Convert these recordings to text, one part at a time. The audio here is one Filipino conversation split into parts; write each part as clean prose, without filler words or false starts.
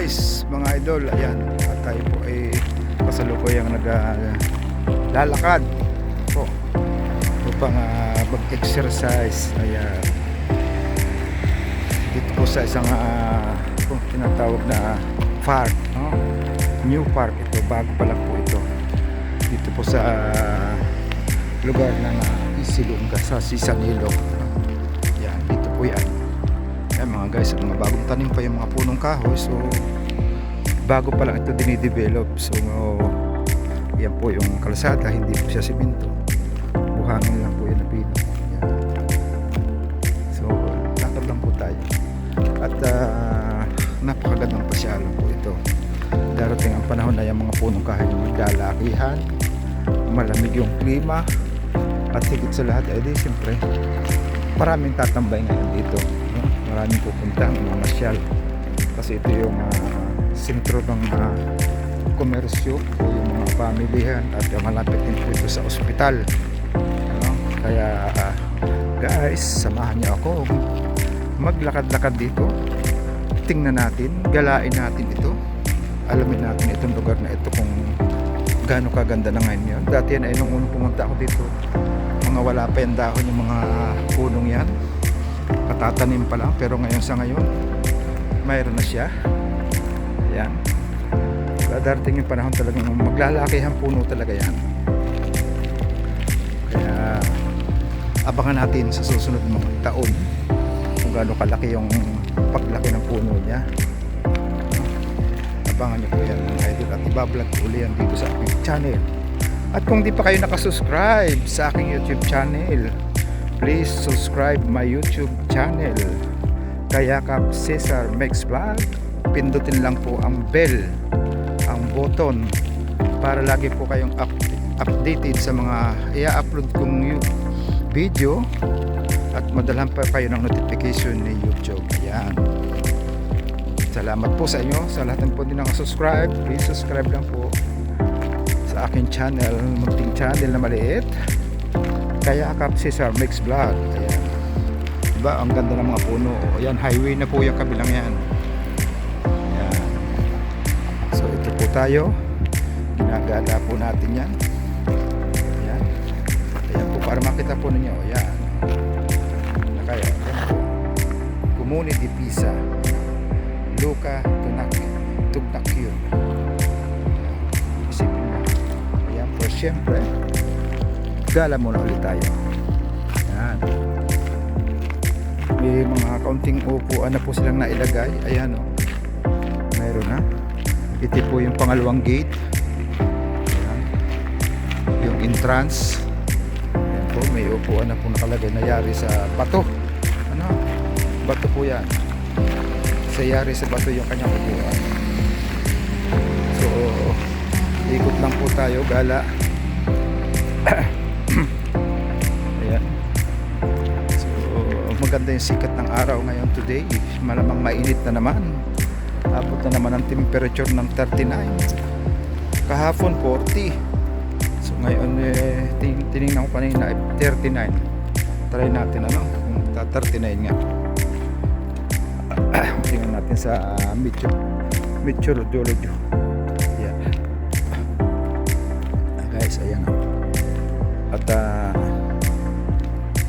guys, mga idol, ayan, at tayo po ay kasalukuyang naglalakad po upang mag-exercise. Ayan, dito po sa isang tinatawag na park, no? New park ito, bago pa lang po ito dito po sa lugar ng Isilunga sa Sisanilok. Ayan, dito po yan. Ayan mga guys, mga bagong tanim pa yung mga punong kahoy, so bago pa lang ito dinidevelop. So yan po yung kalsada, hindi po siya simento, buhangin lang po yan na pino. Ayan. So lakad lang po tayo at napakagandang pasyalan po ito. Darating ang panahon na yung mga punong kahoy maglalakihan, malamig yung klima, at higit sa lahat ay di siyempre maraming tatambay ngayon dito, no? Maraming pupunta mga masyal kasi ito yung sentro ng komersyo o yung mga pamilihan, at malapit din po ito sa ospital, no? Kaya guys, samahan niyo ako maglakad-lakad dito, tingnan natin, galain natin ito, alamin natin itong lugar na ito kung gaano kaganda na ngayon yun. Dati yan ay nung unang pumunta ako dito, mga wala pa yung dahon yung mga punong yan, katatanim pa lang, pero ngayon sa ngayon mayroon na siya. Ayan, darating yung panahon talagang maglalaki ang puno talaga yan. Kaya abangan natin sa susunod mga taon kung gaano kalaki yung paglaki ng puno niya. Abangan niyo po yan mga idol, at ibablog ko uli yan dito sa aking channel. At kung di pa kayo nakasubscribe sa aking YouTube channel, please subscribe my YouTube channel, Kayakap Cesar Makes Vlog. Pindutin lang po ang bell, ang button, para lagi po kayong updated sa mga i-upload kong video, at madalhan pa kayo ng notification ni YouTube. Ayan, salamat po sa inyo, sa lahat ng po din nakasubscribe. Please subscribe lang po sa aking channel, munting channel na maliit, Kayakap Cesar Makes Vlog. Ayan, diba ang ganda ng mga puno. Ayan, highway na po yung kabilang yan. Ayan, so ito po tayo, ginagala po natin yan. Ayan, ayan po, para makita po ninyo. Ayan, kaya Comune di Pisa, Luca Tugnacchio. Isipin mo. Ayan po, syempre gala muna ulit tayo. Ayan, may mga kaunting upuan na po silang nailagay. Ayan o, mayroon na. Ito po yung pangalawang gate. Ayan, yung entrance. Ayan po, may upuan na po nakalagay na yari sa bato. Ano? Bato po yan. Sa yari sa bato yung kanyang upuan. So ikot lang po tayo, gala. Ayan, so maganda yung sikat ng araw ngayon today. Malamang mainit na naman, abot na naman ang temperature ng 39, kahapon 40. So ngayon tinignan ko kanina 39. Try natin ano kung 39 nga. Tingnan natin sa meteorology. Ayan, guys, ayan o. At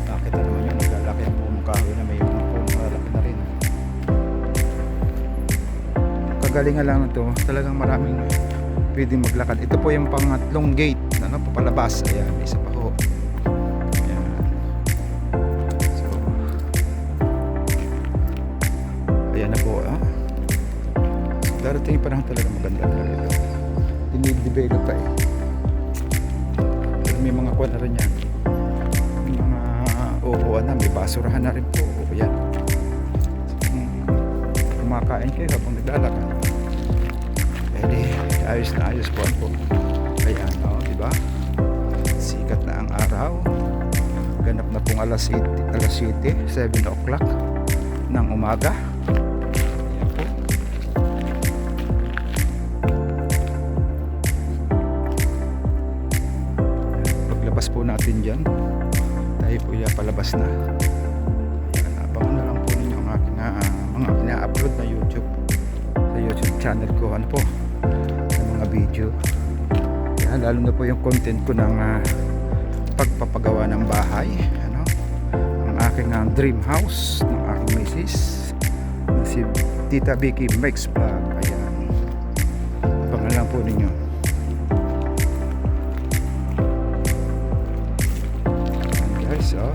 nakita naman yung naglalaki ang punong kahoy na may mga punong malaki na rin. Kagalingan lang ito, talagang maraming pwedeng maglakad. Ito po yung pangatlong gate na papalabas. Ayan, may isa pa ho. Ayan, so ayan na po, so, darating pa lang talaga maganda talaga ito. Dinidevelop pa may mga kuwan na rin yan, may mga uupuan na, may basurahan na rin po. Yan, so, kumakain kayo habang naglalakad, pwede, ayos na ayos po po. Ayan o, diba, sikat na ang araw, ganap na pong alas 7 o'clock ng umaga. Po natin dyan, tayo po palabas na. Ayan, abangan na lang po ninyo ang aking mga ina-upload na YouTube sa YouTube channel ko ano po ng mga video. Yan, lalo na po yung content ko ng pagpapagawa ng bahay, ano, ang aking dream house ng aking misis na si Tita Vicky Makes Vlog. Ayan, abangan lang po ninyo. Ayan guys, oh,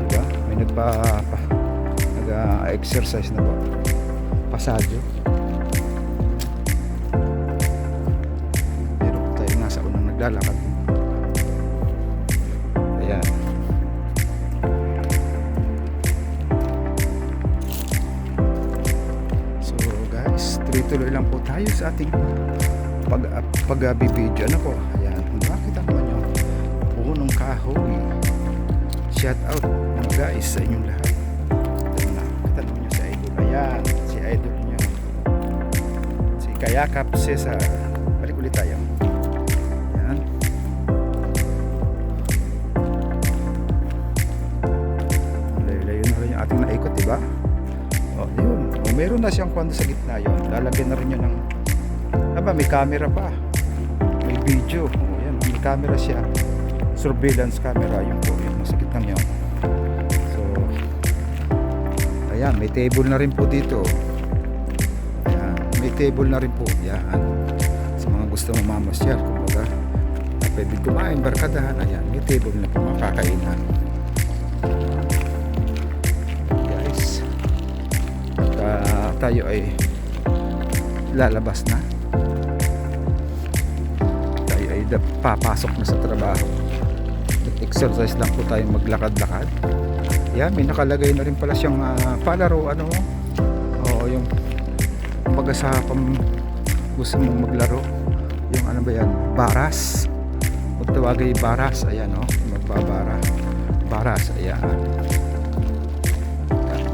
diba? May nag-exercise na po, pasadyo. Meron po tayo nasa unang naglalakad. Ayan. So guys, tuloy-tuloy lang po tayo sa ating pag-video. Ano po? Ayan. Makita naman yung punong kahoy. Shout out mga guys sa inyong lahat. Kita naman nyo sa idol. Ayan, si idol nyo, si Kayakap Cesar. Balik ulit tayo. Ayan. Layo-layo na rin yung ating naikot, diba? O, yun. O, meron na siyang kwando sa gitna yun. Lalagyan na rin yun ng may camera pa. May video. O, yan. May camera siya. Surveillance camera. Yung po, yung nasa gitna yun. So, ayan. May table na rin po dito. Ayan. May table na rin po. Ayan. Sa mga gusto mamamasyal, kumbaga, pwede kumain, barkadahan. Ayan. May table na po, makakainan. Guys, at tayo ay lalabas na. Tayo ay papasok na sa trabaho. Exercise lang po tayo, maglakad-lakad. Yan, may nakalagay na rin pala siyang palaro, ano, o yung kumbaga sa gusto mong maglaro, yung ano ba yan, baras, kung tawagay baras. Ayan, o, magbabara, baras. Ayan,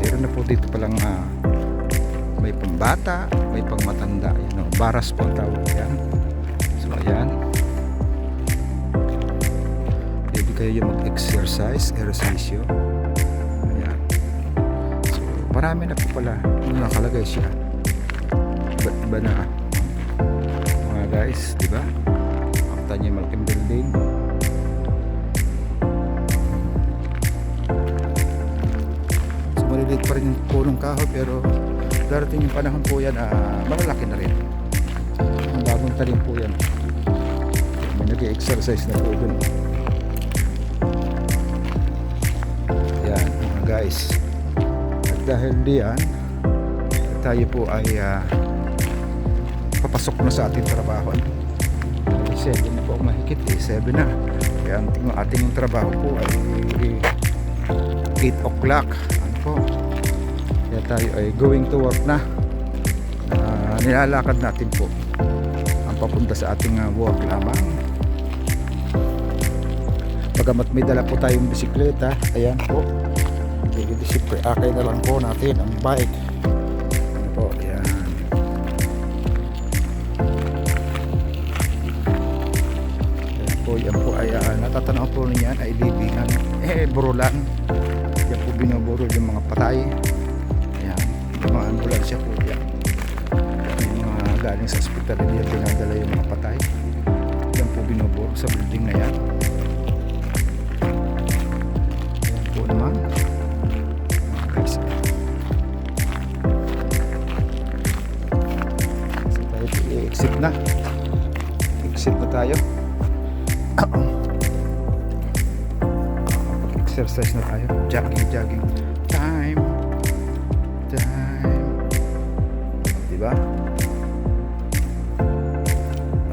meron na po dito palang may pambata, may pangmatanda. Ayan, o, baras po ang tawag yan. So ayan, pwede kayo mag-exercise, ehersisyo. Ayan, so marami na po pala nakalagay siya. Iba't iba na mga guys, diba? Makita niyo yung malaking building. So maliliit pa rin yung punong kahoy, pero darating yung panahon po yan, malalaki na rin. Ang bagong talim po yan. May nag-exercise na po dun. Ayan mga guys, at dahil diyan tayo po ay papasok na sa ating trabaho. 7 na po mahigit, 7 na. Kaya ang ating trabaho po ay 8 o'clock. Ano po, kaya tayo ay going to work na. Nilalakad natin po ang papunta sa ating work lamang. Pagamat may dala po tayong bisikleta, ayan po, akay na lang po natin ang bike. Ano po, ayan. Ayan po, yan po ay natatanaw po niyan ay libingan, burulan. Yan po binuburo yung mga patay. Ayan, yung mga ambulansya po yan. Yung mga galing sa hospital, yan dinadala yung mga patay. Yan po binuburo sa building na yan. Naman guys, so tayo i-exit na tayo. Mag-exercise na tayo, jogging time, diba?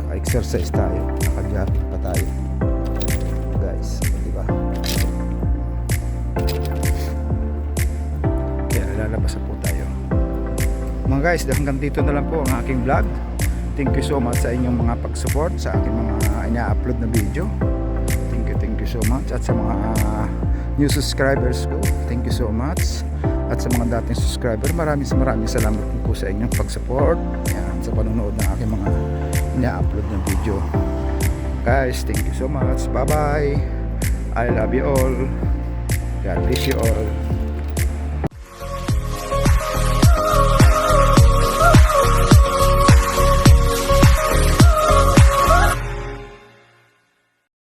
Naka-exercise tayo, naka-jogging pa tayo guys, diba? Lalabas po tayo mga guys. Hanggang dito na lang po ang aking vlog. Thank you so much sa inyong mga pag-support sa aking mga ina-upload na video. Thank you so much. At sa mga new subscribers ko, thank you so much. At sa mga dating subscriber, maraming salamat po sa inyong pag-support. Yan, sa panonood ng aking mga ina-upload na video. Guys, thank you so much. Bye bye. I love you all. God bless you all.